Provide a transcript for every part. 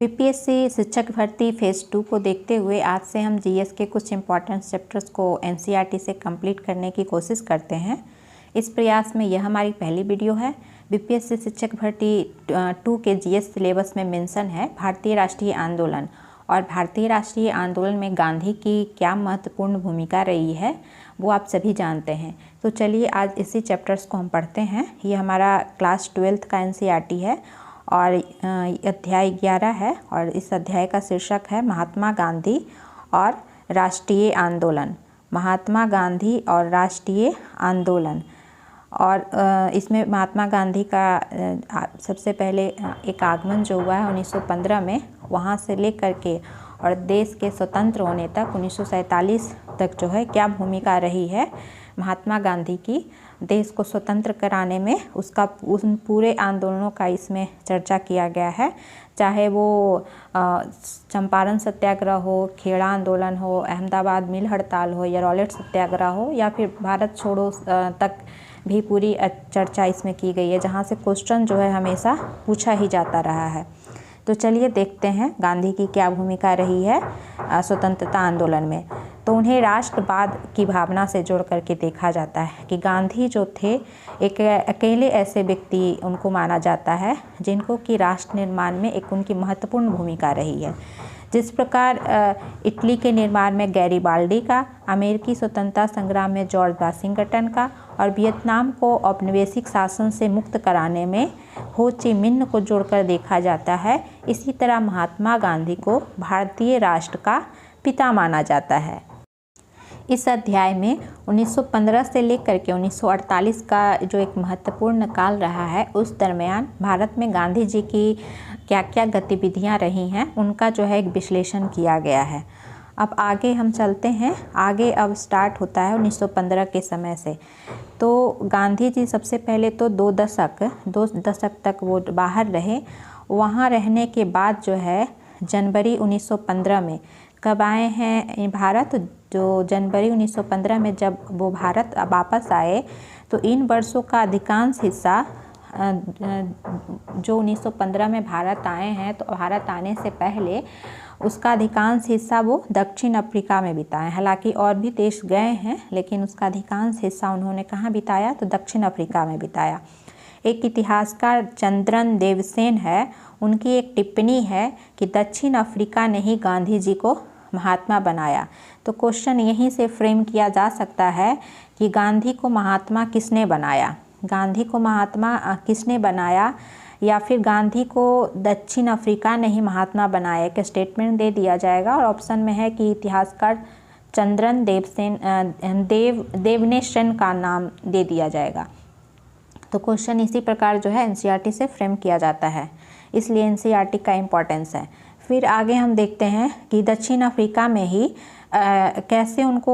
BPSC शिक्षक भर्ती phase 2 को देखते हुए आज से हम जीएस के कुछ इंपॉर्टेंट चैप्टर्स को एनसीईआरटी से कंप्लीट करने की कोशिश करते हैं। इस प्रयास में यह हमारी पहली वीडियो है। बीपीएससी शिक्षक भर्ती 2 के जीएस सिलेबस में मेंशन है भारतीय राष्ट्रीय आंदोलन, और भारतीय राष्ट्रीय आंदोलन में गांधी की क्या महत्वपूर्ण भूमिका रही है वो आप सभी जानते हैं। तो चलिए आज इसी चैप्टर्स को हम पढ़ते हैं। ये हमारा क्लास 12th का एनसीईआरटी है और अध्याय 11 है और इस अध्याय का शीर्षक है महात्मा गांधी और राष्ट्रीय आंदोलन। महात्मा गांधी और राष्ट्रीय आंदोलन। और इसमें महात्मा गांधी का सबसे पहले एक आगमन जो हुआ है 1915 में, वहाँ से लेकर के और देश के स्वतंत्र होने तक 1947 तक जो है क्या भूमिका रही है महात्मा गांधी की देश को स्वतंत्र कराने में, उसका उन पूरे आंदोलनों का इसमें चर्चा किया गया है। चाहे वो चंपारण सत्याग्रह हो, खेड़ा आंदोलन हो, अहमदाबाद मिल हड़ताल हो या रॉलेट सत्याग्रह हो या फिर भारत छोड़ो तक भी पूरी चर्चा इसमें की गई है, जहाँ से क्वेश्चन जो है हमेशा पूछा ही जाता रहा है। तो चलिए देखते हैं गांधी की क्या भूमिका रही है स्वतंत्रता आंदोलन में। तो उन्हें राष्ट्रवाद की भावना से जोड़ करके देखा जाता है कि गांधी जो थे एक अकेले ऐसे व्यक्ति उनको माना जाता है जिनको कि राष्ट्र निर्माण में एक उनकी महत्वपूर्ण भूमिका रही है। जिस प्रकार इटली के निर्माण में गैरीबाल्डी का, अमेरिकी स्वतंत्रता संग्राम में जॉर्ज वाशिंगटन का और वियतनाम को औपनिवेशिक शासन से मुक्त कराने में हो ची मिन्ह को जोड़कर देखा जाता है, इसी तरह महात्मा गांधी को भारतीय राष्ट्र का पिता माना जाता है। इस अध्याय में 1915 से लेकर के 1948 का जो एक महत्वपूर्ण काल रहा है, उस दरमियान भारत में गांधी जी की क्या क्या गतिविधियां रही हैं उनका जो है एक विश्लेषण किया गया है। अब आगे हम चलते हैं। आगे अब स्टार्ट होता है 1915 के समय से। तो गांधी जी सबसे पहले तो दो दशक तक वो बाहर रहे। वहाँ रहने के बाद जो है जनवरी 1915 में कब आए हैं भारत, जो जनवरी 1915 में जब वो भारत वापस आए तो इन वर्षों का अधिकांश हिस्सा जो 1915 में भारत आए हैं, तो भारत आने से पहले उसका अधिकांश हिस्सा वो दक्षिण अफ्रीका में बिताए। हालांकि और भी देश गए हैं लेकिन उसका अधिकांश हिस्सा उन्होंने कहाँ बिताया, तो दक्षिण अफ्रीका में बिताया। एक इतिहासकार चंद्रन देवसेन है, उनकी एक टिप्पणी है कि दक्षिण अफ्रीका ने ही गांधी जी को महात्मा बनाया। तो क्वेश्चन यहीं से फ्रेम किया जा सकता है कि गांधी को महात्मा किसने बनाया, गांधी को महात्मा किसने बनाया, या फिर गांधी को दक्षिण अफ्रीका ने ही महात्मा बनाया। एक स्टेटमेंट दे दिया जाएगा और ऑप्शन में है कि इतिहासकार चंद्रन देवनेशन का नाम दे दिया जाएगा। तो क्वेश्चन इसी प्रकार जो है एनसीईआरटी से फ्रेम किया जाता है, इसलिए एनसीईआरटी का इम्पोर्टेंस है। फिर आगे हम देखते हैं कि दक्षिण अफ्रीका में ही कैसे उनको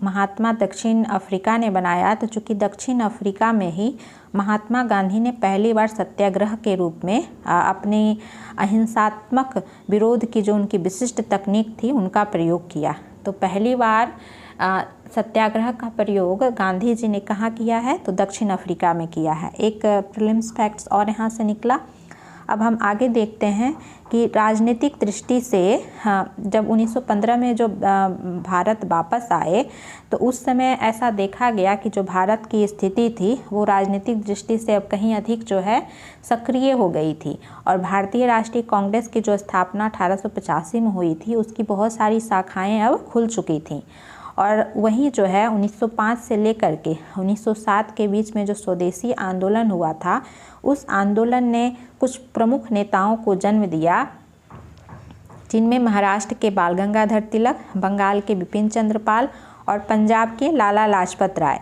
महात्मा दक्षिण अफ्रीका ने बनाया। तो चूँकि दक्षिण अफ्रीका में ही महात्मा गांधी ने पहली बार सत्याग्रह के रूप में अपनी अहिंसात्मक विरोध की जो उनकी विशिष्ट तकनीक थी उनका प्रयोग किया। तो पहली बार सत्याग्रह का प्रयोग गांधी जी ने कहाँ किया है, तो दक्षिण अफ्रीका में किया है। एक प्रीलिम्स फैक्ट्स और यहाँ से निकला। अब हम आगे देखते हैं कि राजनीतिक दृष्टि से जब 1915 में जो भारत वापस आए तो उस समय ऐसा देखा गया कि जो भारत की स्थिति थी वो राजनीतिक दृष्टि से अब कहीं अधिक जो है सक्रिय हो गई थी, और भारतीय राष्ट्रीय कांग्रेस की जो स्थापना 1885 में हुई थी उसकी बहुत सारी शाखाएं अब खुल चुकी थीं। और वहीं जो है 1905 से लेकर के 1907 के बीच में जो स्वदेशी आंदोलन हुआ था, उस आंदोलन ने कुछ प्रमुख नेताओं को जन्म दिया, जिनमें महाराष्ट्र के बाल गंगाधर तिलक, बंगाल के बिपिन चंद्र पाल और पंजाब के लाला लाजपत राय।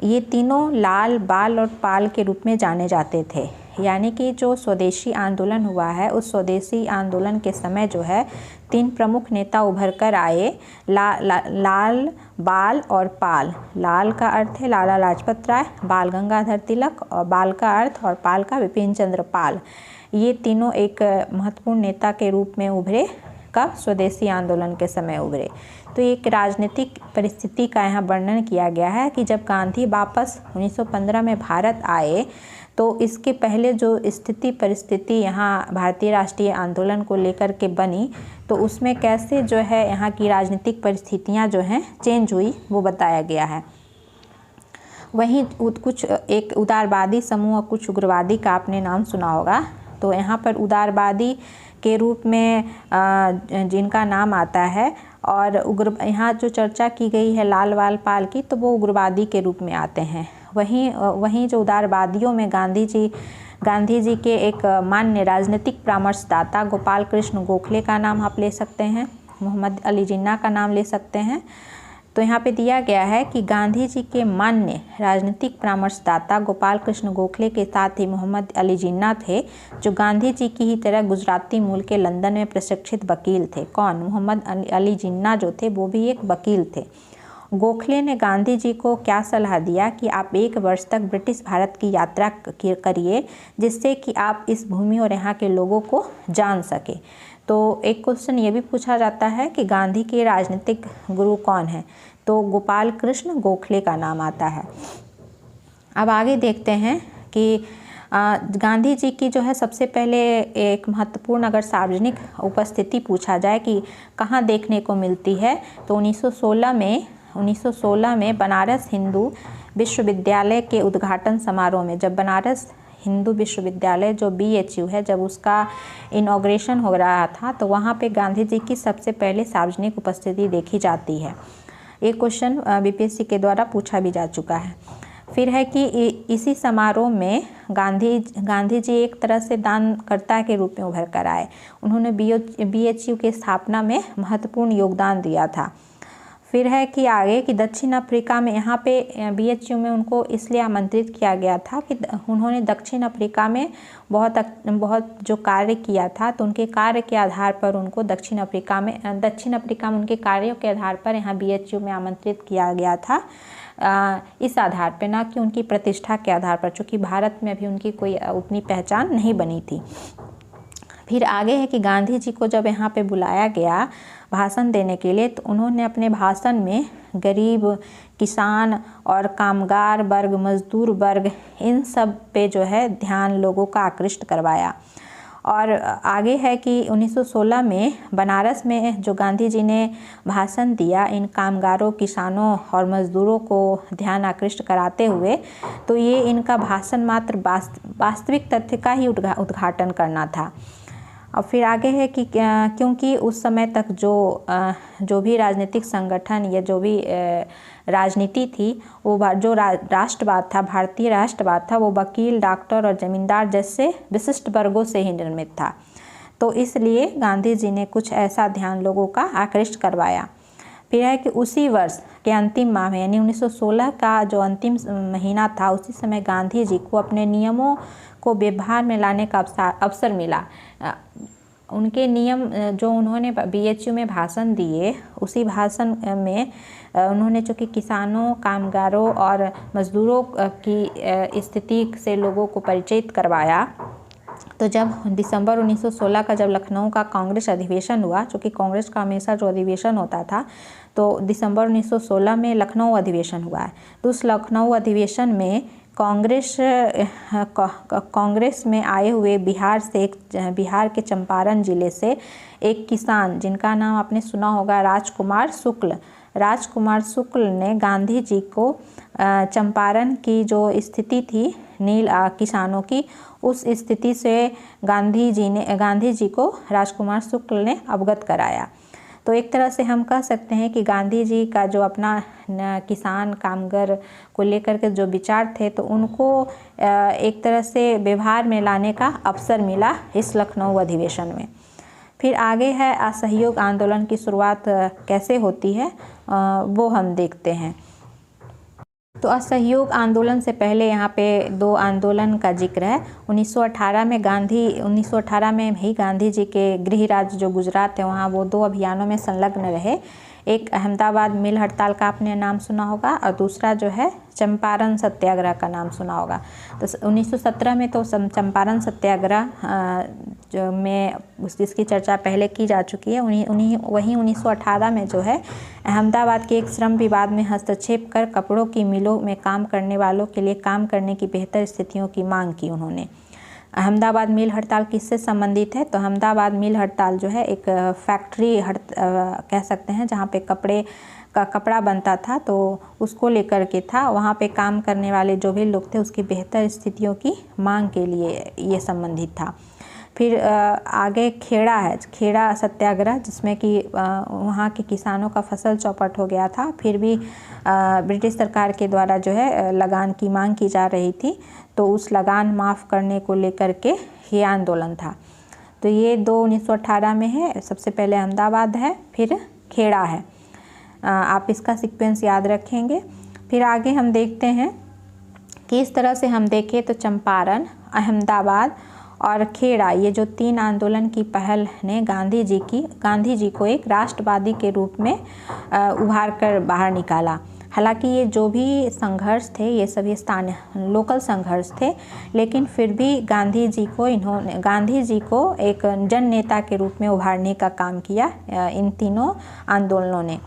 ये तीनों लाल, बाल और पाल के रूप में जाने जाते थे। यानी कि जो स्वदेशी आंदोलन हुआ है उस स्वदेशी आंदोलन के समय जो है तीन प्रमुख नेता उभर कर आए, लाल, बाल और पाल। लाल का अर्थ है लाला लाजपत राय, बाल गंगाधर तिलक, और बाल का अर्थ और पाल का बिपिन चंद्र पाल। ये तीनों एक महत्वपूर्ण नेता के रूप में उभरे, कब, स्वदेशी आंदोलन के समय उभरे। तो एक राजनीतिक परिस्थिति का यहाँ वर्णन किया गया है कि जब गांधी वापस 1915 में भारत आए तो इसके पहले जो स्थिति परिस्थिति यहाँ भारतीय राष्ट्रीय आंदोलन को लेकर के बनी, तो उसमें कैसे जो है यहाँ की राजनीतिक परिस्थितियाँ जो हैं चेंज हुई वो बताया गया है। वहीं कुछ एक उदारवादी समूह और कुछ उग्रवादी का आपने नाम सुना होगा। तो यहाँ पर उदारवादी के रूप में जिनका नाम आता है और यहाँ जो चर्चा की गई है लाल पाल की, तो वो उग्रवादी के रूप में आते हैं। वहीं जो उदारवादियों में गांधी जी के एक मान्य राजनीतिक परामर्शदाता गोपाल कृष्ण गोखले का नाम आप ले सकते हैं, मोहम्मद अली जिन्ना का नाम ले सकते हैं। तो यहाँ पे दिया गया है कि गांधी जी के मान्य राजनीतिक परामर्शदाता गोपाल कृष्ण गोखले के साथ ही मोहम्मद अली जिन्ना थे, जो गांधी जी की ही तरह गुजराती मूल के लंदन में प्रशिक्षित वकील थे। कौन? मोहम्मद अली जिन्ना जो थे वो भी एक वकील थे। गोखले ने गांधी जी को क्या सलाह दिया कि आप 1 वर्ष तक ब्रिटिश भारत की यात्रा करिए, जिससे कि आप इस भूमि और यहाँ के लोगों को जान सके। तो एक क्वेश्चन ये भी पूछा जाता है कि गांधी के राजनीतिक गुरु कौन है, तो गोपाल कृष्ण गोखले का नाम आता है। अब आगे देखते हैं कि गांधी जी की जो है सबसे पहले एक महत्वपूर्ण अगर सार्वजनिक उपस्थिति पूछा जाए कि कहाँ देखने को मिलती है, तो 1916 में बनारस हिंदू विश्वविद्यालय के उद्घाटन समारोह में, जब बनारस हिंदू विश्वविद्यालय जो BHU है, जब उसका इनॉग्रेशन हो रहा था, तो वहाँ पे गांधी जी की सबसे पहले सार्वजनिक उपस्थिति देखी जाती है। एक क्वेश्चन BPSC के द्वारा पूछा भी जा चुका है। फिर है कि इसी समारोह में गांधी जी एक तरह से दानकर्ता के रूप में उभर कर आए। उन्होंने BHU के स्थापना में महत्वपूर्ण योगदान दिया था। फिर है कि आगे कि दक्षिण अफ्रीका में, यहाँ पे BHU में उनको इसलिए आमंत्रित किया गया था कि उन्होंने दक्षिण अफ्रीका में बहुत जो कार्य किया था, तो उनके कार्य के आधार पर उनको दक्षिण अफ्रीका में उनके कार्यों के आधार पर यहाँ BHU में आमंत्रित किया गया था। इस आधार पर, ना कि उनकी प्रतिष्ठा के आधार पर, चूँकि भारत में अभी उनकी कोई उतनी पहचान नहीं बनी थी। फिर आगे है कि गांधी जी को जब यहाँ पे बुलाया गया भाषण देने के लिए, तो उन्होंने अपने भाषण में गरीब, किसान और कामगार वर्ग, मजदूर वर्ग, इन सब पे जो है ध्यान लोगों का आकृष्ट करवाया। और आगे है कि 1916 में बनारस में जो गांधी जी ने भाषण दिया, इन कामगारों, किसानों और मजदूरों को ध्यान आकृष्ट कराते हुए, तो ये इनका भाषण मात्र वास्तविक तथ्य का ही उद्घाटन करना था। और फिर आगे है कि क्योंकि उस समय तक जो भी राजनीतिक संगठन या जो भी राजनीति थी, वो जो राष्ट्रवाद था, भारतीय राष्ट्रवाद था, वो वकील, डॉक्टर और जमींदार जैसे विशिष्ट वर्गों से ही निर्मित था। तो इसलिए गांधी जी ने कुछ ऐसा ध्यान लोगों का आकृष्ट करवाया। फिर है कि उसी वर्ष के अंतिम माह में, यानी 1916 का जो अंतिम महीना था, उसी समय गांधी जी को अपने नियमों को व्यवहार में लाने का अवसर मिला। उनके नियम जो उन्होंने BHU में भाषण दिए, उसी भाषण में उन्होंने चूँकि किसानों, कामगारों और मजदूरों की स्थिति से लोगों को परिचित करवाया। तो जब दिसंबर 1916 का जब लखनऊ का कांग्रेस अधिवेशन हुआ, चूँकि कांग्रेस का हमेशा जो अधिवेशन होता था, तो दिसंबर 1916 में लखनऊ अधिवेशन हुआ है। तो उस लखनऊ अधिवेशन में कांग्रेस में आए हुए बिहार के चंपारण जिले से एक किसान, जिनका नाम आपने सुना होगा राजकुमार शुक्ल ने गांधी जी को चंपारण की जो स्थिति थी नील किसानों की, उस स्थिति से गांधी जी को राजकुमार शुक्ल ने अवगत कराया। तो एक तरह से हम कह सकते हैं कि गांधी जी का जो अपना किसान, कामगार को लेकर के जो विचार थे, तो उनको एक तरह से व्यवहार में लाने का अवसर मिला इस लखनऊ अधिवेशन में। फिर आगे है असहयोग आंदोलन की शुरुआत कैसे होती है, वो हम देखते हैं। तो असहयोग आंदोलन से पहले यहाँ पे 2 आंदोलन का जिक्र है। 1918 में ही गांधी जी के गृह राज्य जो गुजरात है, वहाँ वो 2 अभियानों में संलग्न रहे। एक अहमदाबाद मिल हड़ताल का आपने नाम सुना होगा और दूसरा जो है चंपारण सत्याग्रह का नाम सुना होगा। तो 1917 में तो चंपारण सत्याग्रह जो में जिसकी चर्चा पहले की जा चुकी है, वहीं 1918 में जो है अहमदाबाद के एक श्रम विवाद में हस्तक्षेप कर कपड़ों की मिलों में काम करने वालों के लिए काम करने की बेहतर स्थितियों की मांग की उन्होंने। अहमदाबाद मिल हड़ताल किससे संबंधित है? तो अहमदाबाद मिल हड़ताल जो है एक फैक्ट्री कह सकते हैं, जहाँ पे कपड़ा बनता था, तो उसको लेकर के था। वहाँ पे काम करने वाले जो भी लोग थे उसकी बेहतर स्थितियों की मांग के लिए ये संबंधित था। फिर आगे खेड़ा है, खेड़ा सत्याग्रह, जिसमें कि वहाँ के किसानों का फसल चौपट हो गया था। फिर भी ब्रिटिश सरकार के द्वारा जो है लगान की मांग की जा रही थी, तो उस लगान माफ़ करने को लेकर के ये आंदोलन था। तो ये 1918 में है। सबसे पहले अहमदाबाद है, फिर खेड़ा है। आप इसका सीक्वेंस याद रखेंगे। फिर आगे हम देखते हैं कि इस तरह से हम देखें तो चंपारण, अहमदाबाद और खेड़ा, ये जो 3 आंदोलन की पहल ने गांधी जी को एक राष्ट्रवादी के रूप में उभार कर बाहर निकाला। हालांकि ये जो भी संघर्ष थे ये सभी स्थानीय लोकल संघर्ष थे, लेकिन फिर भी गांधी जी को एक जन नेता के रूप में उभारने का काम किया इन तीनों आंदोलनों ने।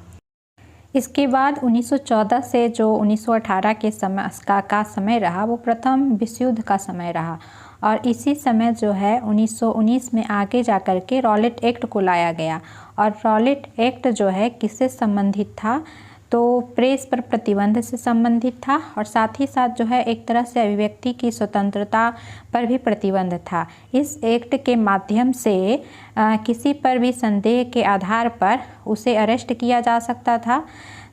इसके बाद 1914 से जो 1918 के समय का समय रहा, वो प्रथम विश्व युद्ध का समय रहा। और इसी समय जो है 1919 में आगे जाकर के रॉलेट एक्ट को लाया गया। और रॉलेट एक्ट जो है किससे संबंधित था? तो प्रेस पर प्रतिबंध से संबंधित था, और साथ ही साथ जो है एक तरह से अभिव्यक्ति की स्वतंत्रता पर भी प्रतिबंध था। इस एक्ट के माध्यम से किसी पर भी संदेह के आधार पर उसे अरेस्ट किया जा सकता था।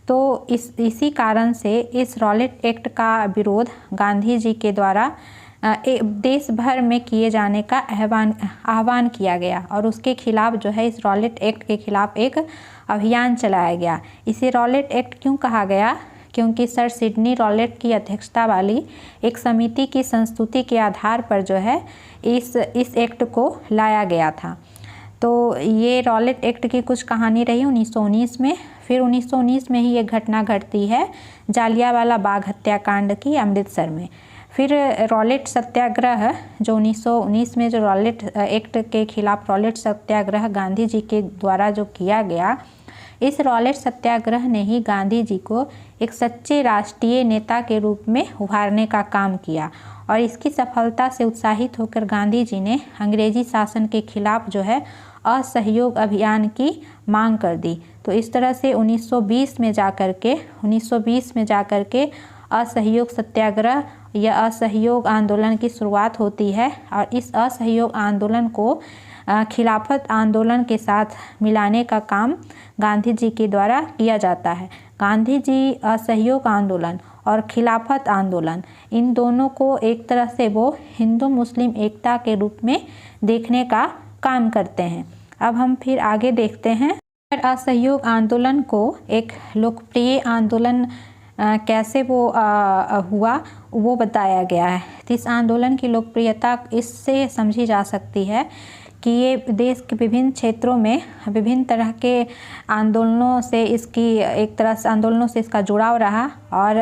तो इसी कारण से इस रॉलेट एक्ट का विरोध गांधी जी के द्वारा देश भर में किए जाने का आह्वान किया गया, और उसके खिलाफ जो है इस रॉलेट एक्ट के खिलाफ एक अभियान चलाया गया। इसे रॉलेट एक्ट क्यों कहा गया? क्योंकि सर सिडनी रॉलेट की अध्यक्षता वाली एक समिति की संस्तुति के आधार पर जो है इस एक्ट को लाया गया था। तो ये रॉलेट एक्ट की कुछ कहानी रही 1919 में। फिर 1919 में ही ये घटना घटती है जालियांवाला बाग हत्याकांड की अमृतसर में। फिर रॉलेट सत्याग्रह जो 1919 में जो रॉलेट एक्ट के खिलाफ रॉलेट सत्याग्रह गांधी जी के द्वारा जो किया गया, इस रॉलेट सत्याग्रह ने ही गांधी जी को एक सच्चे राष्ट्रीय नेता के रूप में उभारने का काम किया। और इसकी सफलता से उत्साहित होकर गांधी जी ने अंग्रेजी शासन के खिलाफ जो है असहयोग अभियान की मांग कर दी। तो इस तरह से 1920 में जाकर के असहयोग सत्याग्रह या असहयोग आंदोलन की शुरुआत होती है। और इस असहयोग आंदोलन को खिलाफत आंदोलन के साथ मिलाने का काम गांधी जी के द्वारा किया जाता है। गांधी जी असहयोग आंदोलन और खिलाफत आंदोलन, इन दोनों को एक तरह से वो हिंदू मुस्लिम एकता के रूप में देखने का काम करते हैं। अब हम फिर आगे देखते हैं असहयोग आंदोलन को एक लोकप्रिय आंदोलन कैसे वो हुआ वो बताया गया है। तो इस आंदोलन की लोकप्रियता इससे समझी जा सकती है कि ये देश के विभिन्न क्षेत्रों में विभिन्न तरह के आंदोलनों से इसका जुड़ाव रहा, और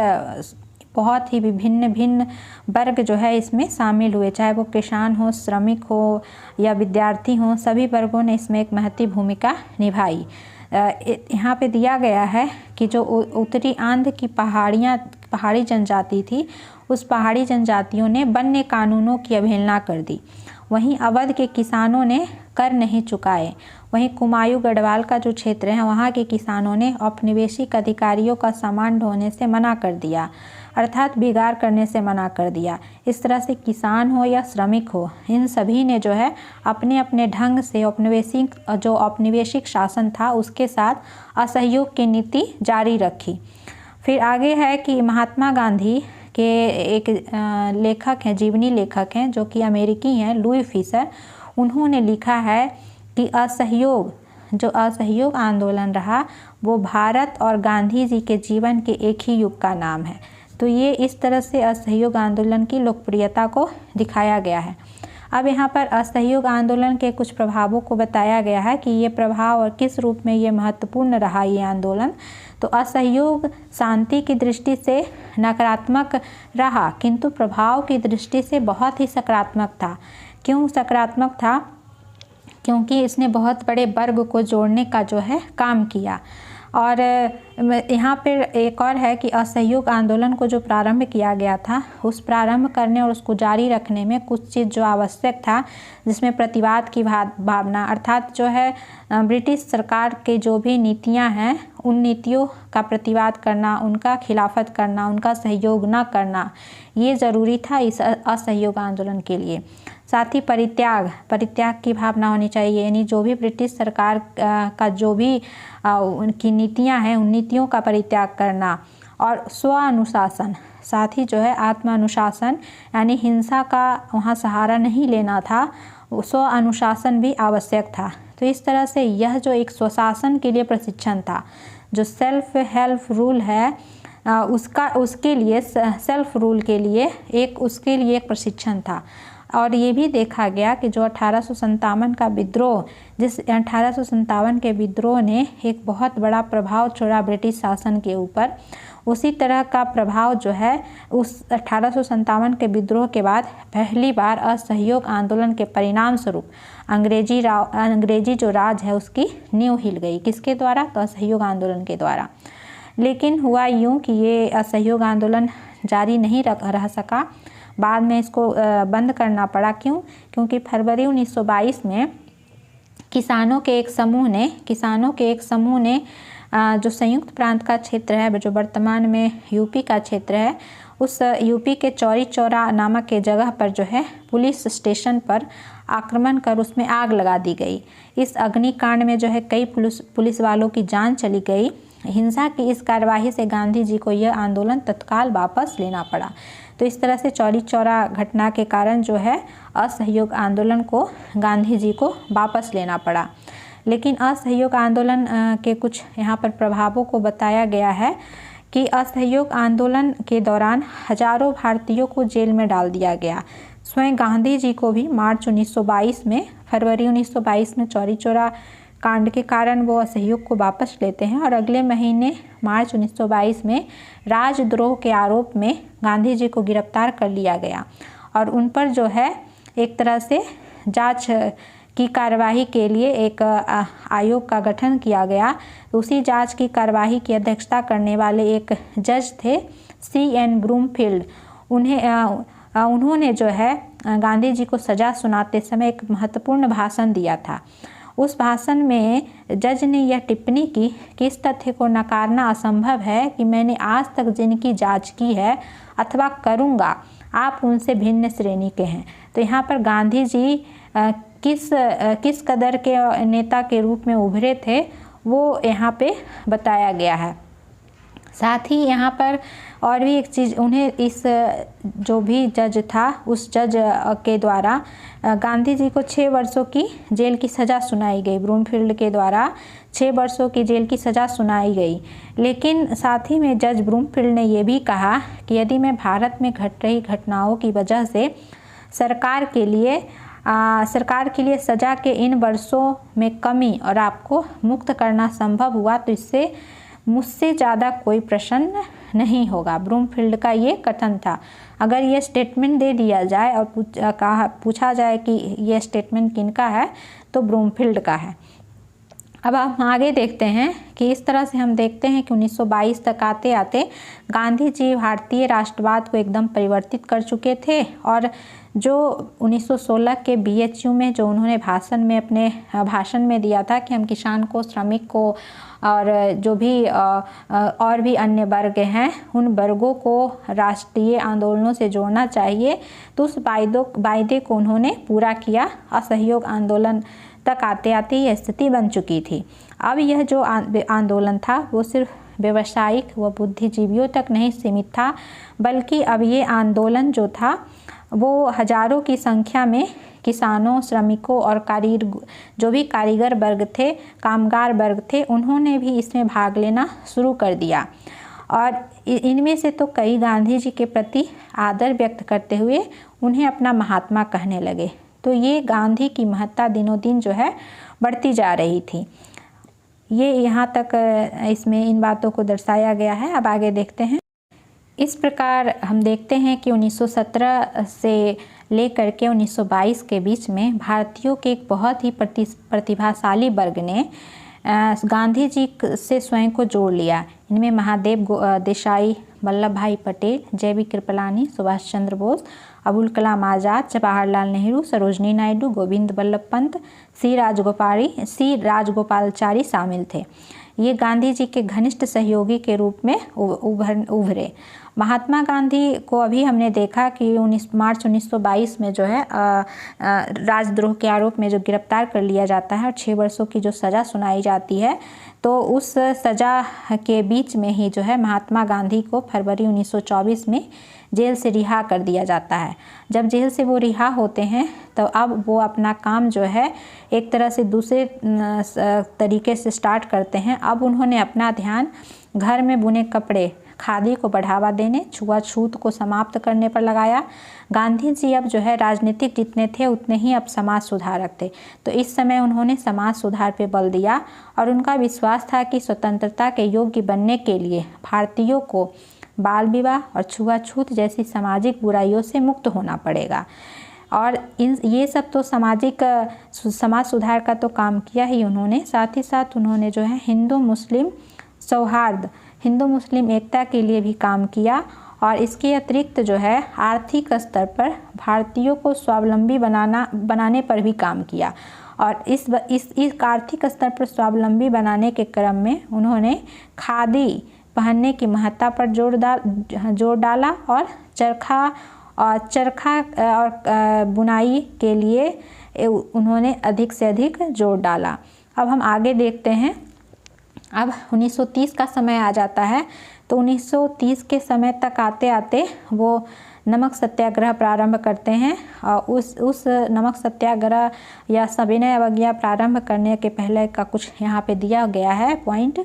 बहुत ही भिन्न वर्ग जो है इसमें शामिल हुए, चाहे वो किसान हो, श्रमिक हो या विद्यार्थी हो, सभी वर्गों ने इसमें एक महत्वपूर्ण भूमिका निभाई। यहाँ पे दिया गया है कि जो उत्तरी आंध्र की पहाड़ी जनजाति थी, उस पहाड़ी जनजातियों ने वन्य कानूनों की अवहेलना कर दी। वहीं अवध के किसानों ने कर नहीं चुकाए। वहीं कुमायूं गढ़वाल का जो क्षेत्र है वहाँ के किसानों ने औपनिवेशिक अधिकारियों का सामान ढोने से मना कर दिया, अर्थात बिगाड़ करने से मना कर दिया। इस तरह से किसान हो या श्रमिक हो, इन सभी ने जो है अपने अपने ढंग से औपनिवेशिक शासन था उसके साथ असहयोग की नीति जारी रखी। फिर आगे है कि महात्मा गांधी के एक लेखक हैं, जीवनी लेखक हैं, जो कि अमेरिकी हैं, लुई फिशर। उन्होंने लिखा है कि असहयोग आंदोलन रहा वो भारत और गांधी जी के जीवन के एक ही युग का नाम है। तो ये इस तरह से असहयोग आंदोलन की लोकप्रियता को दिखाया गया है। अब यहाँ पर असहयोग आंदोलन के कुछ प्रभावों को बताया गया है कि ये प्रभाव और किस रूप में ये महत्वपूर्ण रहा ये आंदोलन। तो असहयोग शांति की दृष्टि से नकारात्मक रहा, किंतु प्रभाव की दृष्टि से बहुत ही सकारात्मक था। क्यों सकारात्मक था? क्योंकि इसने बहुत बड़े वर्ग को जोड़ने का जो है काम किया। और यहाँ पर एक और है कि असहयोग आंदोलन को जो प्रारंभ किया गया था, उस प्रारंभ करने और उसको जारी रखने में कुछ चीज़ जो आवश्यक था, जिसमें प्रतिवाद की भावना, अर्थात जो है ब्रिटिश सरकार के जो भी नीतियाँ हैं उन नीतियों का प्रतिवाद करना, उनका खिलाफत करना, उनका सहयोग न करना, ये ज़रूरी था इस असहयोग आंदोलन के लिए। साथ ही परित्याग की भावना होनी चाहिए, यानी जो भी ब्रिटिश सरकार का जो भी उनकी नीतियां हैं उन नीतियों का परित्याग करना। और स्व अनुशासन, साथ ही जो है आत्म अनुशासन, यानी हिंसा का वहाँ सहारा नहीं लेना था, स्व अनुशासन भी आवश्यक था। तो इस तरह से यह जो एक स्वशासन के लिए प्रशिक्षण था, जो सेल्फ हेल्प रूल है उसके लिए, सेल्फ रूल के लिए उसके लिए एक प्रशिक्षण था। और ये भी देखा गया कि जो 1857 का विद्रोह, जिस 1857 के विद्रोह ने एक बहुत बड़ा प्रभाव छोड़ा ब्रिटिश शासन के ऊपर, उसी तरह का प्रभाव जो है उस 1857 के विद्रोह के बाद पहली बार असहयोग आंदोलन के परिणाम स्वरूप अंग्रेजी जो राज है उसकी नींव हिल गई। किसके द्वारा? तो असहयोग आंदोलन के द्वारा। लेकिन हुआ यूँ कि ये असहयोग आंदोलन जारी नहीं रह सका, बाद में इसको बंद करना पड़ा। क्यों? क्योंकि फरवरी 1922 में किसानों के एक समूह ने जो संयुक्त प्रांत का क्षेत्र है, जो वर्तमान में यूपी का क्षेत्र है, उस यूपी के चौरी चौरा नामक के जगह पर जो है पुलिस स्टेशन पर आक्रमण कर उसमें आग लगा दी गई। इस अग्निकांड में जो है कई पुलिस वालों की जान चली गई। हिंसा की इस कार्यवाही से गांधी जी को यह आंदोलन तत्काल वापस लेना पड़ा। तो इस तरह से चौरी चौरा घटना के कारण जो है असहयोग आंदोलन को गांधी जी को वापस लेना पड़ा। लेकिन असहयोग आंदोलन के कुछ यहाँ पर प्रभावों को बताया गया है कि असहयोग आंदोलन के दौरान हजारों भारतीयों को जेल में डाल दिया गया। स्वयं गांधी जी को भी फरवरी 1922 में चौरी चौरा कांड के कारण वो असहयोग को वापस लेते हैं और अगले महीने मार्च 1922 में राजद्रोह के आरोप में गांधी जी को गिरफ्तार कर लिया गया और उन पर जो है एक तरह से जांच की कार्यवाही के लिए एक आयोग का गठन किया गया। उसी जांच की कार्यवाही की अध्यक्षता करने वाले एक जज थे C.N. ब्रूमफील्ड। उन्होंने जो है गांधी जी को सज़ा सुनाते समय एक महत्वपूर्ण भाषण दिया था। उस भाषण में जज ने यह टिप्पणी की कि इस तथ्य को नकारना असंभव है कि मैंने आज तक जिनकी जांच की है अथवा करूँगा, आप उनसे भिन्न श्रेणी के हैं। तो यहाँ पर गांधी जी किस कदर के नेता के रूप में उभरे थे वो यहाँ पे बताया गया है। साथ ही यहाँ पर और भी एक चीज़, उन्हें इस जो भी जज था उस जज के द्वारा गांधी जी को 6 वर्षों की जेल की सज़ा सुनाई गई। ब्रूमफील्ड के द्वारा 6 वर्षों की जेल की सज़ा सुनाई गई। लेकिन साथ ही में जज ब्रूमफील्ड ने यह भी कहा कि यदि मैं भारत में घट रही घटनाओं की वजह से सरकार के लिए सज़ा के इन वर्षों में कमी और आपको मुक्त करना संभव हुआ तो इससे मुझसे ज़्यादा कोई प्रसन्न नहीं होगा। ब्रूमफील्ड का ये कथन था। अगर ये स्टेटमेंट दे दिया जाए और पूछा जाए कि ये स्टेटमेंट किनका है तो ब्रूमफील्ड का है। अब हम आगे देखते हैं कि इस तरह से हम देखते हैं कि 1922 तक आते आते गांधी जी भारतीय राष्ट्रवाद को एकदम परिवर्तित कर चुके थे और जो 1916 के BHU में जो उन्होंने अपने भाषण में दिया था कि हम किसान को, श्रमिक को और जो भी और भी अन्य वर्ग हैं उन वर्गों को राष्ट्रीय आंदोलनों से जोड़ना चाहिए, तो उस वायदे को उन्होंने पूरा किया। असहयोग आंदोलन तक आते आते यह स्थिति बन चुकी थी। अब यह जो आंदोलन था वो सिर्फ व्यवसायिक व बुद्धिजीवियों तक नहीं सीमित था, बल्कि अब ये आंदोलन जो था वो हजारों की संख्या में किसानों, श्रमिकों और जो भी कारीगर वर्ग थे, कामगार वर्ग थे, उन्होंने भी इसमें भाग लेना शुरू कर दिया। और इनमें से तो कई गांधी जी के प्रति आदर व्यक्त करते हुए उन्हें अपना महात्मा कहने लगे। तो ये गांधी की महत्ता दिनों दिन जो है बढ़ती जा रही थी। ये यहाँ तक इसमें इन बातों को दर्शाया गया है। अब आगे देखते हैं। इस प्रकार हम देखते हैं कि 1917 से लेकर के 1922 के बीच में भारतीयों के एक बहुत ही प्रतिभाशाली वर्ग ने गांधी जी से स्वयं को जोड़ लिया। इनमें महादेव देसाई, वल्लभ भाई पटेल, जे.बी. कृपलानी, सुभाष चंद्र बोस, अबुल कलाम आज़ाद, जवाहरलाल नेहरू, सरोजनी नायडू, गोविंद बल्लभ पंत, सी राजगोपालाचारी शामिल थे। ये गांधी जी के घनिष्ठ सहयोगी के रूप में उभरे। महात्मा गांधी को अभी हमने देखा कि 19 मार्च 1922 में जो है राजद्रोह के आरोप में जो गिरफ्तार कर लिया जाता है और 6 वर्षों की जो सज़ा सुनाई जाती है, तो उस सज़ा के बीच में ही जो है महात्मा गांधी को फरवरी 1924 में जेल से रिहा कर दिया जाता है। जब जेल से वो रिहा होते हैं तो अब वो अपना काम जो है एक तरह से दूसरे तरीके से स्टार्ट करते हैं। अब उन्होंने अपना ध्यान घर में बुने कपड़े, खादी को बढ़ावा देने, छुआछूत को समाप्त करने पर लगाया। गांधी जी अब जो है राजनीतिक जितने थे उतने ही अब समाज सुधारक थे। तो इस समय उन्होंने समाज सुधार पे बल दिया और उनका विश्वास था कि स्वतंत्रता के योग्य बनने के लिए भारतीयों को बाल विवाह और छुआछूत जैसी सामाजिक बुराइयों से मुक्त होना पड़ेगा। और ये सब तो समाज सुधार का तो काम किया ही उन्होंने, साथ ही साथ उन्होंने जो है हिंदू मुस्लिम सौहार्द, हिंदू मुस्लिम एकता के लिए भी काम किया। और इसके अतिरिक्त जो है आर्थिक स्तर पर भारतीयों को स्वावलंबी बनाने पर भी काम किया। और इस आर्थिक स्तर पर स्वावलंबी बनाने के क्रम में उन्होंने खादी पहनने की महत्ता पर जोर डाला और चरखा और बुनाई के लिए उन्होंने अधिक से अधिक जोर डाला। अब हम आगे देखते हैं। अब 1930 का समय आ जाता है। तो 1930 के समय तक आते आते वो नमक सत्याग्रह प्रारंभ करते हैं। और उस नमक सत्याग्रह या सविनय अवज्ञा प्रारंभ करने के पहले का कुछ यहाँ पे दिया गया है पॉइंट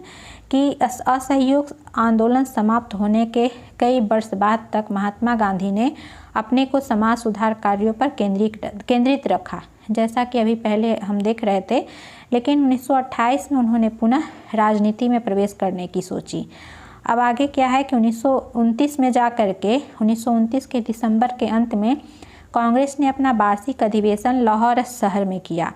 कि असहयोग आंदोलन समाप्त होने के कई वर्ष बाद तक महात्मा गांधी ने अपने को समाज सुधार कार्यों पर केंद्रित रखा, जैसा कि अभी पहले हम देख रहे थे। लेकिन 1928 में उन्होंने पुनः राजनीति में प्रवेश करने की सोची। अब आगे क्या है कि 1929 में जा कर के 1929 के दिसंबर के अंत में कांग्रेस ने अपना वार्षिक अधिवेशन लाहौर शहर में किया।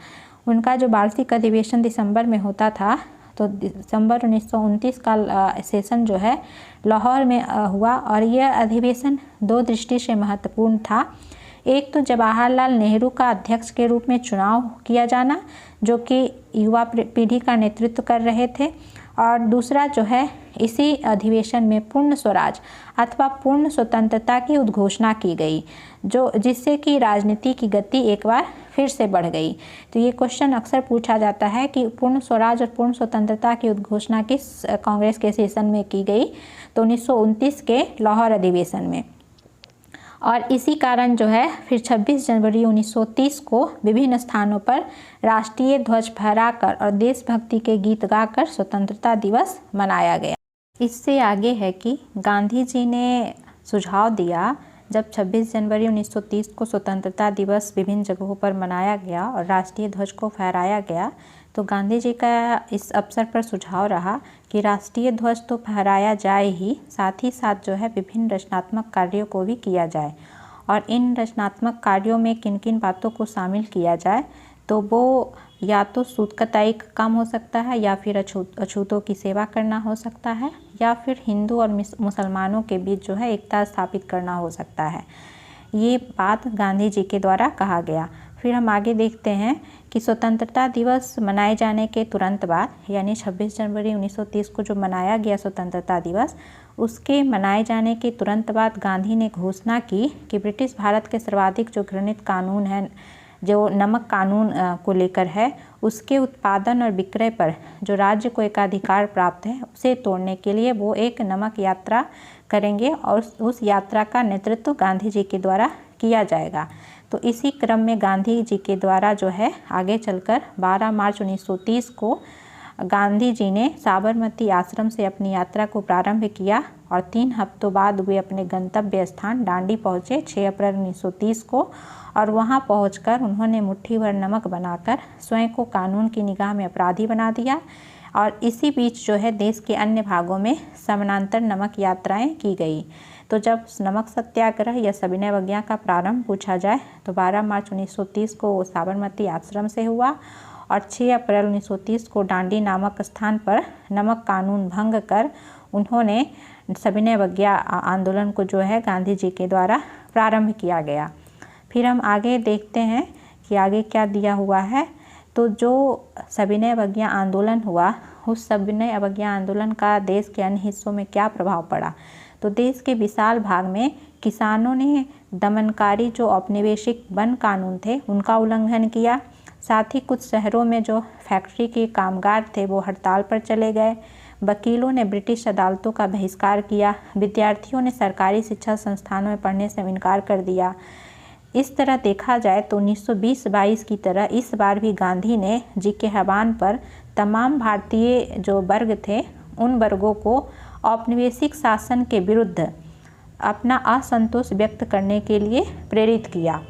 उनका जो वार्षिक अधिवेशन दिसंबर में होता था, तो दिसंबर 1929 का सेशन जो है लाहौर में हुआ। और यह अधिवेशन दो दृष्टि से महत्वपूर्ण था। एक तो जवाहरलाल नेहरू का अध्यक्ष के रूप में चुनाव किया जाना, जो कि युवा पीढ़ी का नेतृत्व कर रहे थे, और दूसरा जो है इसी अधिवेशन में पूर्ण स्वराज अथवा पूर्ण स्वतंत्रता की उद्घोषणा की गई, जिससे कि राजनीति की गति एक बार फिर से बढ़ गई। तो ये क्वेश्चन अक्सर पूछा जाता है कि पूर्ण स्वराज और पूर्ण स्वतंत्रता की उद्घोषणा किस कांग्रेस के सेशन में की गई, तो 1929 के लाहौर अधिवेशन में। और इसी कारण जो है फिर 26 जनवरी 1930 को विभिन्न स्थानों पर राष्ट्रीय ध्वज फहराकर और देशभक्ति के गीत गाकर स्वतंत्रता दिवस मनाया गया। इससे आगे है कि गांधी जी ने सुझाव दिया, जब 26 जनवरी 1930 को स्वतंत्रता दिवस विभिन्न जगहों पर मनाया गया और राष्ट्रीय ध्वज को फहराया गया, तो गांधी जी का इस अवसर पर सुझाव रहा कि राष्ट्रीय ध्वज तो फहराया जाए ही, साथ ही साथ जो है विभिन्न रचनात्मक कार्यों को भी किया जाए। और इन रचनात्मक कार्यों में किन किन बातों को शामिल किया जाए, तो वो या तो सूत कताई का काम हो सकता है, या फिर अछूतों की सेवा करना हो सकता है, या फिर हिंदू और मुसलमानों के बीच जो है एकता स्थापित करना हो सकता है। ये बात गांधी जी के द्वारा कहा गया। फिर हम आगे देखते हैं कि स्वतंत्रता दिवस मनाए जाने के तुरंत बाद, यानी 26 जनवरी 1930 को जो मनाया गया स्वतंत्रता दिवस, उसके मनाए जाने के तुरंत बाद गांधी ने घोषणा की कि ब्रिटिश भारत के सर्वाधिक जो घृणित कानून है, जो नमक कानून को लेकर है, उसके उत्पादन और विक्रय पर जो राज्य को एकाधिकार प्राप्त है, उसे तोड़ने के लिए वो एक नमक यात्रा करेंगे और उस यात्रा का नेतृत्व गांधी जी के द्वारा किया जाएगा। तो इसी क्रम में गांधी जी के द्वारा जो है आगे चलकर 12 मार्च 1930 को गांधी जी ने साबरमती आश्रम से अपनी यात्रा को प्रारंभ किया और 3 हफ्तों बाद वे अपने गंतव्य स्थान डांडी पहुँचे 6 अप्रैल 1930 को। और वहां पहुंचकर उन्होंने मुट्ठी भर नमक बनाकर स्वयं को कानून की निगाह में अपराधी बना दिया। और इसी बीच जो है देश के अन्य भागों में समानांतर नमक यात्राएं की गई। तो जब नमक सत्याग्रह या सविनय अवज्ञा का प्रारंभ पूछा जाए तो 12 मार्च 1930 को साबरमती आश्रम से हुआ और 6 अप्रैल 1930 को डांडी नामक स्थान पर नमक कानून भंग कर उन्होंने सविनय अवज्ञा आंदोलन को जो है गांधी जी के द्वारा प्रारंभ किया गया। फिर हम आगे देखते हैं कि आगे क्या दिया हुआ है। तो जो सविनय अवज्ञा आंदोलन हुआ, उस सविनय अवज्ञा आंदोलन का देश के अन्य हिस्सों में क्या प्रभाव पड़ा। तो देश के विशाल भाग में किसानों ने दमनकारी जो औपनिवेशिक वन कानून थे उनका उल्लंघन किया। साथ ही कुछ शहरों में जो फैक्ट्री के कामगार थे वो हड़ताल पर चले गए। वकीलों ने ब्रिटिश अदालतों का बहिष्कार किया। विद्यार्थियों ने सरकारी शिक्षा संस्थानों में पढ़ने से इनकार कर दिया। इस तरह देखा जाए तो 1920-22 की तरह इस बार भी गांधी ने जी के आह्वान पर तमाम भारतीय जो वर्ग थे उन वर्गों को औपनिवेशिक शासन के विरुद्ध अपना असंतोष व्यक्त करने के लिए प्रेरित किया।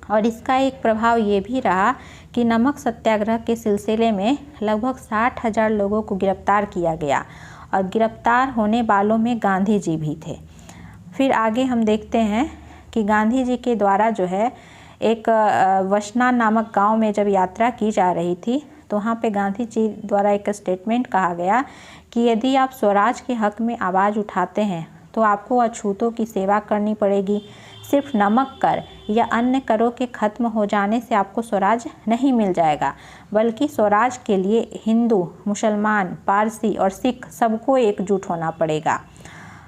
और इसका एक प्रभाव ये भी रहा कि नमक सत्याग्रह के सिलसिले में लगभग 60,000 लोगों को गिरफ्तार किया गया और गिरफ्तार होने वालों में गांधी जी भी थे। फिर आगे हम देखते हैं कि गांधी जी के द्वारा जो है एक वशना नामक गांव में जब यात्रा की जा रही थी तो वहाँ पे गांधी जी द्वारा एक स्टेटमेंट कहा गया कि यदि आप स्वराज के हक में आवाज़ उठाते हैं तो आपको अछूतों की सेवा करनी पड़ेगी। सिर्फ नमक कर या अन्य करों के खत्म हो जाने से आपको स्वराज नहीं मिल जाएगा, बल्कि स्वराज के लिए हिंदू, मुसलमान, पारसी और सिख सबको एकजुट होना पड़ेगा।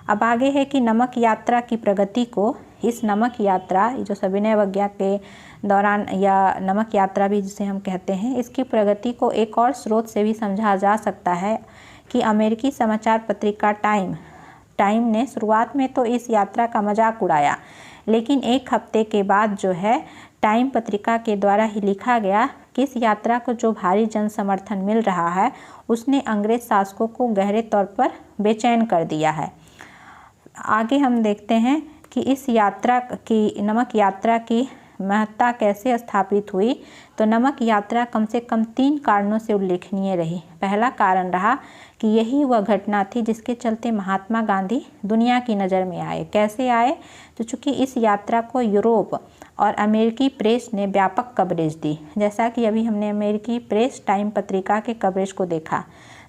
अब आगे है कि नमक यात्रा की प्रगति को, इस नमक यात्रा जो सविनय अवज्ञा के दौरान या नमक यात्रा भी जिसे हम कहते हैं, इसकी प्रगति को एक और स्रोत से भी समझा जा सकता है कि अमेरिकी समाचार पत्रिका टाइम ने शुरुआत में तो इस यात्रा का मजाक उड़ाया, लेकिन एक हफ्ते के बाद जो है टाइम पत्रिका के द्वारा ही लिखा गया कि इस यात्रा को जो भारी जन समर्थन मिल रहा है उसने अंग्रेज शासकों को गहरे तौर पर बेचैन कर दिया है। आगे हम देखते हैं कि इस यात्रा की, नमक यात्रा की महत्ता कैसे स्थापित हुई। तो नमक यात्रा कम से कम 3 कारणों से उल्लेखनीय रही। पहला कारण रहा कि यही वह घटना थी जिसके चलते महात्मा गांधी दुनिया की नज़र में आए। कैसे आए? तो चूँकि इस यात्रा को यूरोप और अमेरिकी प्रेस ने व्यापक कवरेज दी, जैसा कि अभी हमने अमेरिकी प्रेस टाइम पत्रिका के कवरेज को देखा।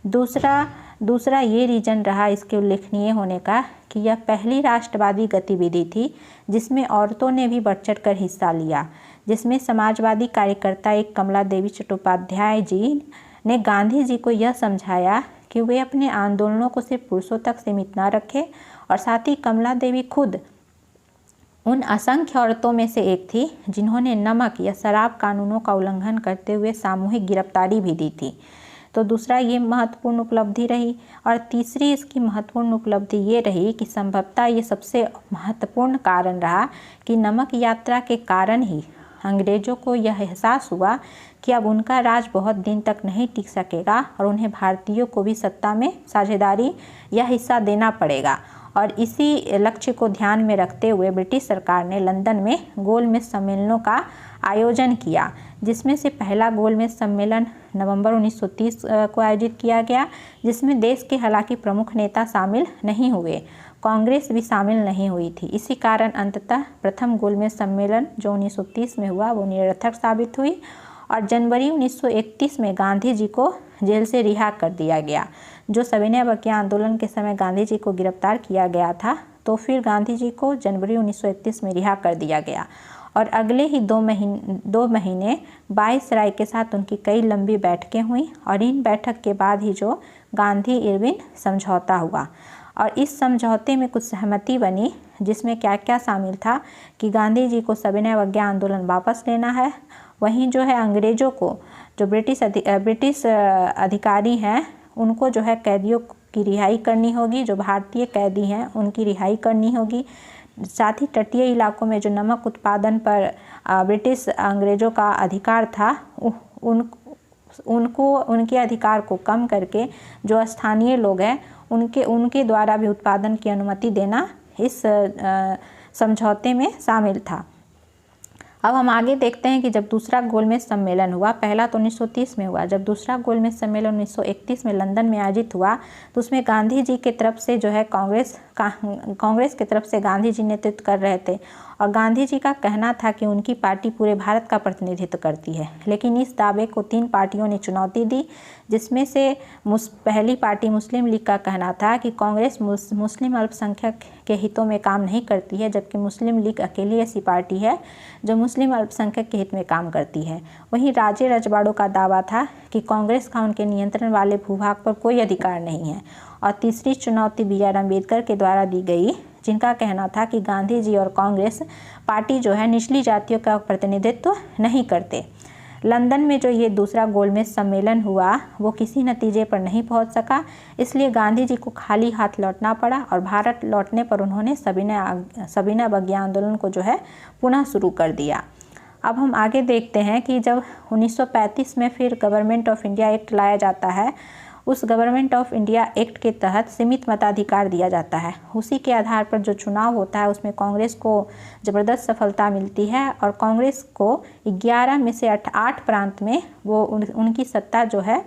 दूसरा ये रीजन रहा इसके उल्लेखनीय होने का कि यह पहली राष्ट्रवादी गतिविधि थी जिसमें औरतों ने भी बढ़ चढ़ कर हिस्सा लिया, जिसमें समाजवादी कार्यकर्ता एक कमला देवी चट्टोपाध्याय जी ने गांधी जी को यह समझाया कि वे अपने आंदोलनों को सिर्फ पुरुषों तक सीमित न रखें। और साथ ही कमला देवी खुद उन असंख्य औरतों में से एक थी जिन्होंने नमक या शराब कानूनों का उल्लंघन करते हुए सामूहिक गिरफ्तारी भी दी थी। तो दूसरा ये महत्वपूर्ण उपलब्धि रही। और तीसरी इसकी महत्वपूर्ण उपलब्धि ये रही कि संभवतः ये सबसे महत्वपूर्ण कारण रहा कि नमक यात्रा के कारण ही अंग्रेज़ों को यह एहसास हुआ कि अब उनका राज बहुत दिन तक नहीं टिक सकेगा और उन्हें भारतीयों को भी सत्ता में साझेदारी या हिस्सा देना पड़ेगा। और इसी लक्ष्य को ध्यान में रखते हुए ब्रिटिश सरकार ने लंदन में गोलमेज सम्मेलनों का आयोजन किया, जिसमें से पहला गोलमेज सम्मेलन नवंबर 1930 को आयोजित किया गया, जिसमें देश के हालांकि प्रमुख नेता शामिल नहीं हुए, कांग्रेस भी शामिल नहीं हुई थी। इसी कारण अंततः प्रथम गोलमेज सम्मेलन जो 1930 में हुआ वो निरर्थक साबित हुई और जनवरी 1931 में गांधी जी को जेल से रिहा कर दिया गया। जो सविनय अवज्ञा आंदोलन के समय गांधी जी को गिरफ्तार किया गया था, तो फिर गांधी जी को जनवरी 1931 में रिहा कर दिया गया और अगले ही 2 महीने वायसराय के साथ उनकी कई लंबी बैठकें हुई और इन बैठक के बाद ही जो गांधी इरविन समझौता हुआ। और इस समझौते में कुछ सहमति बनी, जिसमें क्या क्या शामिल था कि गांधी जी को सविनय अवज्ञा आंदोलन वापस लेना है, वहीं जो है अंग्रेज़ों को, जो ब्रिटिश अधिकारी हैं, उनको जो है कैदियों की रिहाई करनी होगी, जो भारतीय कैदी हैं उनकी रिहाई करनी होगी। साथ ही तटीय इलाकों में जो नमक उत्पादन पर ब्रिटिश अंग्रेज़ों का अधिकार था उनको उनके अधिकार को कम करके जो स्थानीय लोग हैं उनके द्वारा भी उत्पादन की अनुमति देना इस समझौते में शामिल था। अब हम आगे देखते हैं कि जब दूसरा गोलमेज सम्मेलन हुआ, पहला तो 1930 में हुआ, जब दूसरा गोलमेज सम्मेलन 1931 में लंदन में आयोजित हुआ तो उसमें गांधी जी की तरफ से जो है कांग्रेस की तरफ से गांधी जी नेतृत्व कर रहे थे और गांधी जी का कहना था कि उनकी पार्टी पूरे भारत का प्रतिनिधित्व करती है। लेकिन इस दावे को 3 पार्टियों ने चुनौती दी, जिसमें से पहली पार्टी मुस्लिम लीग का कहना था कि कांग्रेस मुस्लिम अल्पसंख्यक के हितों में काम नहीं करती है, जबकि मुस्लिम लीग अकेली ऐसी पार्टी है जो मुस्लिम अल्पसंख्यक के हित में काम करती है। वहीं राजे रजवाड़ों का दावा था कि कांग्रेस का उनके नियंत्रण वाले भूभाग पर कोई अधिकार नहीं है। और तीसरी चुनौती BR अम्बेडकर के द्वारा दी गई, जिनका कहना था कि गांधी जी और कांग्रेस पार्टी जो है निचली जातियों का प्रतिनिधित्व नहीं करते। लंदन में जो ये दूसरा गोलमेज सम्मेलन हुआ वो किसी नतीजे पर नहीं पहुंच सका, इसलिए गांधी जी को खाली हाथ लौटना पड़ा और भारत लौटने पर उन्होंने सविनय अवज्ञा आंदोलन को जो है पुनः शुरू कर दिया। अब हम आगे देखते हैं कि जब 1935 में फिर गवर्नमेंट ऑफ इंडिया एक्ट लाया जाता है, उस गवर्नमेंट ऑफ इंडिया एक्ट के तहत सीमित मताधिकार दिया जाता है। उसी के आधार पर जो चुनाव होता है उसमें कांग्रेस को ज़बरदस्त सफलता मिलती है और कांग्रेस को 11 में से 8 प्रांत में वो उनकी सत्ता जो है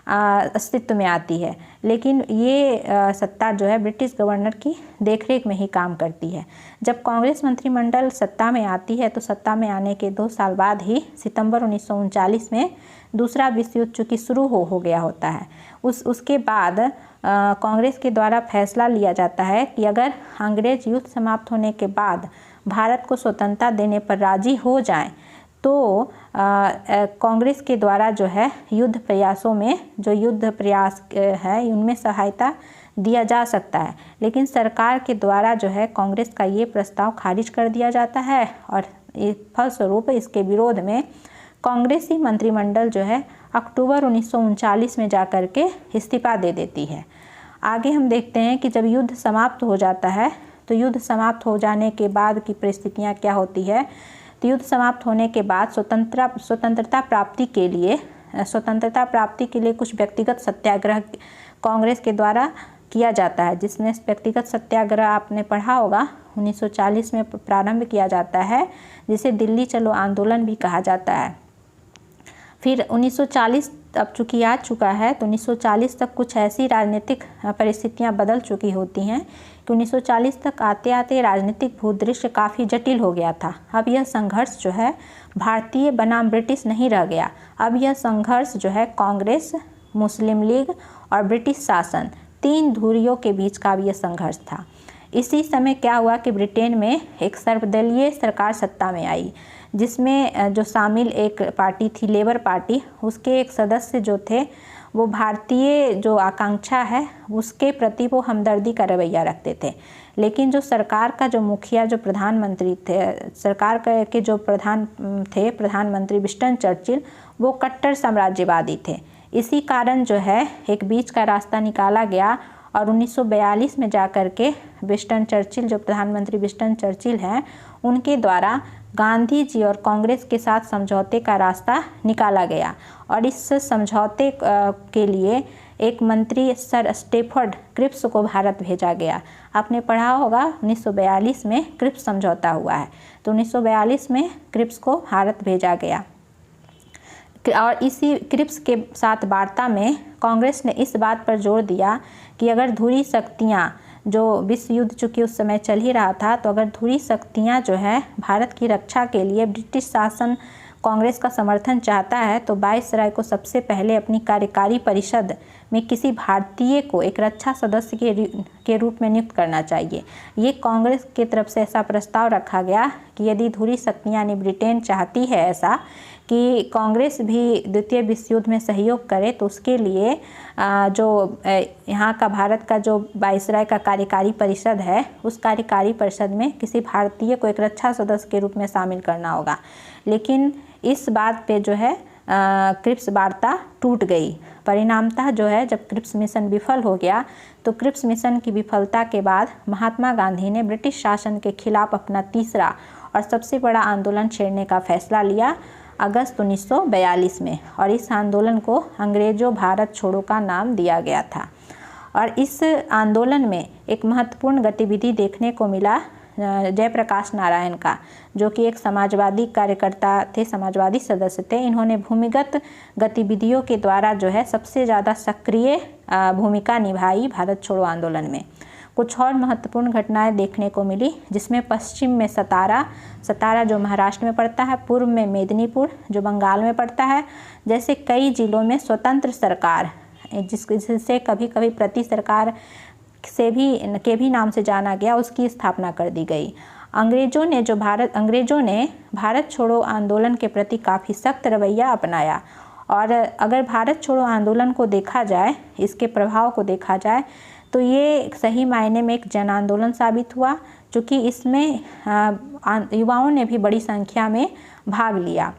अस्तित्व में आती है। लेकिन ये सत्ता जो है ब्रिटिश गवर्नर की देखरेख में ही काम करती है। जब कांग्रेस मंत्रिमंडल सत्ता में आती है तो सत्ता में आने के 2 साल बाद ही सितंबर 1939 में दूसरा विश्व युद्ध चूँकि शुरू हो गया होता है, उसके बाद कांग्रेस के द्वारा फैसला लिया जाता है कि अगर अंग्रेज युद्ध समाप्त होने के बाद भारत को स्वतंत्रता देने पर राजी हो जाएं तो कांग्रेस के द्वारा जो है युद्ध प्रयासों में जो युद्ध प्रयास है उनमें सहायता दिया जा सकता है। लेकिन सरकार के द्वारा जो है कांग्रेस का ये प्रस्ताव खारिज कर दिया जाता है और फलस्वरूप इसके विरोध में कांग्रेसी मंत्रिमंडल जो है अक्टूबर 1939 में जाकर के इस्तीफा दे देती है। आगे हम देखते हैं कि जब युद्ध समाप्त हो जाता है तो युद्ध समाप्त हो जाने के बाद की परिस्थितियाँ क्या होती है। तो युद्ध समाप्त होने के बाद स्वतंत्रता प्राप्ति के लिए कुछ व्यक्तिगत सत्याग्रह कांग्रेस के द्वारा किया जाता है, जिसमें व्यक्तिगत सत्याग्रह आपने पढ़ा होगा 1940 में प्रारंभ किया जाता है, जिसे दिल्ली चलो आंदोलन भी कहा जाता है। फिर 1940 अब चूँकि आ चुका है तो 1940 तक कुछ ऐसी राजनीतिक परिस्थितियां बदल चुकी होती हैं कि 1940 तक आते आते राजनीतिक भूदृश्य काफ़ी जटिल हो गया था। अब यह संघर्ष जो है भारतीय बनाम ब्रिटिश नहीं रह गया, अब यह संघर्ष जो है कांग्रेस, मुस्लिम लीग और ब्रिटिश शासन 3 धुरियों के बीच का भी यह संघर्ष था। इसी समय क्या हुआ कि ब्रिटेन में एक सर्वदलीय सरकार सत्ता में आई, जिसमें जो शामिल एक पार्टी थी लेबर पार्टी, उसके एक सदस्य जो थे वो भारतीय जो आकांक्षा है उसके प्रति वो हमदर्दी का रवैया रखते थे। लेकिन जो सरकार का जो मुखिया जो प्रधानमंत्री थे, सरकार के जो प्रधानमंत्री विंस्टन चर्चिल, वो कट्टर साम्राज्यवादी थे। इसी कारण जो है एक बीच का रास्ता निकाला गया और 1942 में जाकर के विंस्टन चर्चिल, जो प्रधानमंत्री विंस्टन चर्चिल हैं, उनके द्वारा गांधी जी और कांग्रेस के साथ समझौते का रास्ता निकाला गया और इस समझौते के लिए एक मंत्री सर स्टैफर्ड क्रिप्स को भारत भेजा गया। आपने पढ़ा होगा 1942 में क्रिप्स समझौता हुआ है, तो 1942 में क्रिप्स को भारत भेजा गया और इसी क्रिप्स के साथ वार्ता में कांग्रेस ने इस बात पर जोर दिया कि अगर धुरी शक्तियाँ, जो विश्व युद्ध चूँकि उस समय चल ही रहा था, तो अगर धुरी शक्तियाँ जो है भारत की रक्षा के लिए ब्रिटिश शासन कांग्रेस का समर्थन चाहता है तो वायसराय को सबसे पहले अपनी कार्यकारी परिषद में किसी भारतीय को एक रक्षा सदस्य के रूप में नियुक्त करना चाहिए। ये कांग्रेस की तरफ से ऐसा प्रस्ताव रखा गया कि यदि धुरी शक्तियाँ यानी ब्रिटेन चाहती है ऐसा कि कांग्रेस भी द्वितीय विश्व युद्ध में सहयोग करे, तो उसके लिए जो यहाँ का भारत का जो वायसराय का कार्यकारी परिषद है, उस कार्यकारी परिषद में किसी भारतीय को एक रक्षा सदस्य के रूप में शामिल करना होगा। लेकिन इस बात पे जो है क्रिप्स वार्ता टूट गई। परिणामतः जो है जब क्रिप्स मिशन विफल हो गया तो क्रिप्स मिशन की विफलता के बाद महात्मा गांधी ने ब्रिटिश शासन के खिलाफ अपना तीसरा और सबसे बड़ा आंदोलन छेड़ने का फैसला लिया अगस्त 1942 में, और इस आंदोलन को अंग्रेजों भारत छोड़ो का नाम दिया गया था। और इस आंदोलन में एक महत्वपूर्ण गतिविधि देखने को मिला जयप्रकाश नारायण का, जो कि एक समाजवादी कार्यकर्ता थे, समाजवादी सदस्य थे। इन्होंने भूमिगत गतिविधियों के द्वारा जो है सबसे ज़्यादा सक्रिय भूमिका निभाई भारत छोड़ो आंदोलन में। कुछ और महत्वपूर्ण घटनाएं देखने को मिली, जिसमें पश्चिम में सतारा जो महाराष्ट्र में पड़ता है, पूर्व में मेदिनीपुर जो बंगाल में पड़ता है, जैसे कई जिलों में स्वतंत्र सरकार, जिसे कभी कभी प्रति सरकार के भी नाम से जाना गया, उसकी स्थापना कर दी गई। अंग्रेजों ने भारत छोड़ो आंदोलन के प्रति काफ़ी सख्त रवैया अपनाया। और अगर भारत छोड़ो आंदोलन को देखा जाए, इसके प्रभाव को देखा जाए, तो ये सही मायने में एक जन आंदोलन साबित हुआ, क्योंकि इसमें युवाओं ने भी बड़ी संख्या में भाग लिया।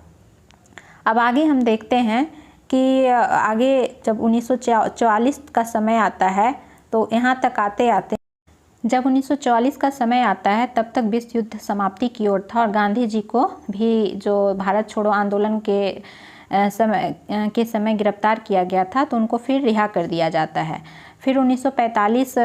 अब आगे हम देखते हैं कि आगे जब 1944 का समय आता है, तो यहाँ तक आते आते जब 1944 का समय आता है, तब तक विश्व युद्ध समाप्ति की ओर था, और गांधी जी को भी जो भारत छोड़ो आंदोलन के समय गिरफ्तार किया गया था, तो उनको फिर रिहा कर दिया जाता है। फिर 1945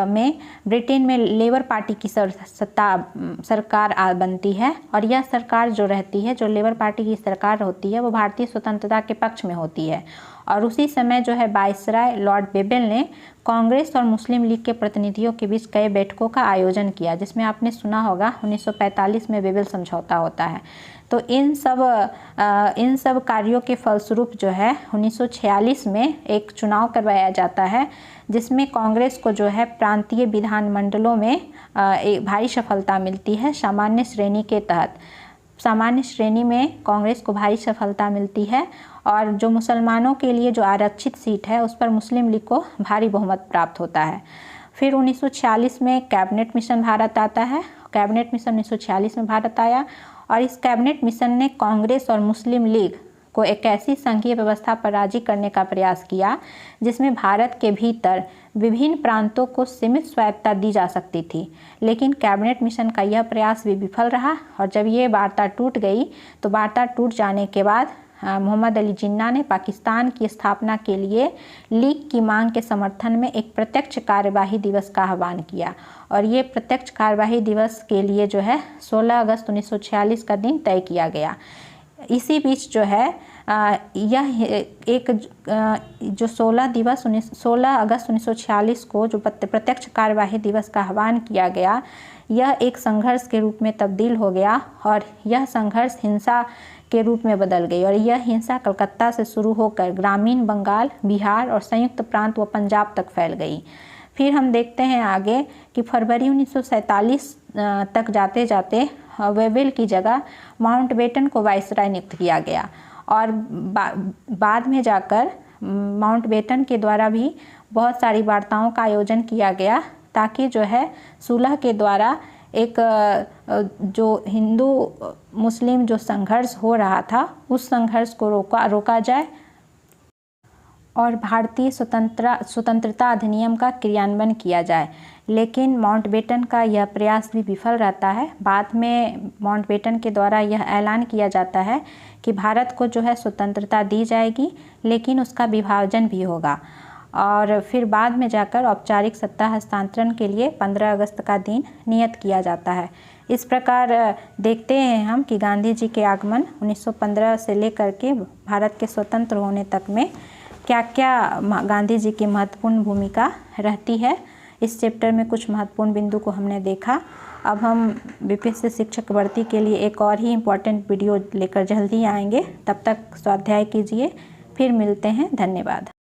में ब्रिटेन में लेबर पार्टी की सरकार बनती है, और यह सरकार जो रहती है, जो लेबर पार्टी की सरकार होती है, वो भारतीय स्वतंत्रता के पक्ष में होती है। और उसी समय जो है वायसराय लॉर्ड बेबल ने कांग्रेस और मुस्लिम लीग के प्रतिनिधियों के बीच कई बैठकों का आयोजन किया, जिसमें आपने सुना होगा 1945 में बेबल समझौता होता है। तो इन सब कार्यों के फलस्वरूप जो है 1946 में एक चुनाव करवाया जाता है, जिसमें कांग्रेस को जो है प्रांतीय विधानमंडलों में एक भारी सफलता मिलती है। सामान्य श्रेणी के तहत सामान्य श्रेणी में कांग्रेस को भारी सफलता मिलती है, और जो मुसलमानों के लिए जो आरक्षित सीट है, उस पर मुस्लिम लीग को भारी बहुमत प्राप्त होता है। फिर 1946 में कैबिनेट मिशन भारत आता है। कैबिनेट मिशन 1946 में भारत आया, और इस कैबिनेट मिशन ने कांग्रेस और मुस्लिम लीग को एक ऐसी संघीय व्यवस्था पर राजी करने का प्रयास किया, जिसमें भारत के भीतर विभिन्न प्रांतों को सीमित स्वायत्तता दी जा सकती थी। लेकिन कैबिनेट मिशन का यह प्रयास भी विफल रहा, और जब ये वार्ता टूट गई, तो वार्ता टूट जाने के बाद मोहम्मद अली जिन्ना ने पाकिस्तान की स्थापना के लिए लीग की मांग के समर्थन में एक प्रत्यक्ष कार्यवाही दिवस का आह्वान किया, और ये प्रत्यक्ष कार्यवाही दिवस के लिए जो है 16 अगस्त 1946 का दिन तय किया गया। इसी बीच जो है यह एक जो 16 अगस्त 1946 को जो प्रत्यक्ष कार्यवाही दिवस का आह्वान किया गया, यह एक संघर्ष के रूप में तब्दील हो गया, और यह संघर्ष हिंसा के रूप में बदल गई। और यह हिंसा कलकत्ता से शुरू होकर ग्रामीण बंगाल, बिहार और संयुक्त प्रांत व पंजाब तक फैल गई। फिर हम देखते हैं आगे कि फरवरी 1947 तक जाते जाते वेबल की जगह माउंटबेटन को वायसराय नियुक्त किया गया, और बाद में जाकर माउंटबेटन के द्वारा भी बहुत सारी वार्ताओं का आयोजन किया गया, ताकि जो है सुलह के द्वारा एक जो हिंदू मुस्लिम जो संघर्ष हो रहा था, उस संघर्ष को रोका जाए, और भारतीय स्वतंत्रता अधिनियम का क्रियान्वयन किया जाए। लेकिन माउंटबेटन का यह प्रयास भी विफल रहता है। बाद में माउंटबेटन के द्वारा यह ऐलान किया जाता है कि भारत को जो है स्वतंत्रता दी जाएगी, लेकिन उसका विभाजन भी होगा। और फिर बाद में जाकर औपचारिक सत्ता हस्तांतरण के लिए 15 अगस्त का दिन नियत किया जाता है। इस प्रकार देखते हैं हम कि गांधी जी के आगमन 1915 से लेकर के भारत के स्वतंत्र होने तक में क्या क्या गांधी जी की महत्वपूर्ण भूमिका रहती है। इस चैप्टर में कुछ महत्वपूर्ण बिंदु को हमने देखा। अब हम बीपीएससी शिक्षक भर्ती के लिए एक और ही इम्पोर्टेंट वीडियो लेकर जल्दी आएंगे। तब तक स्वाध्याय कीजिए। फिर मिलते हैं। धन्यवाद।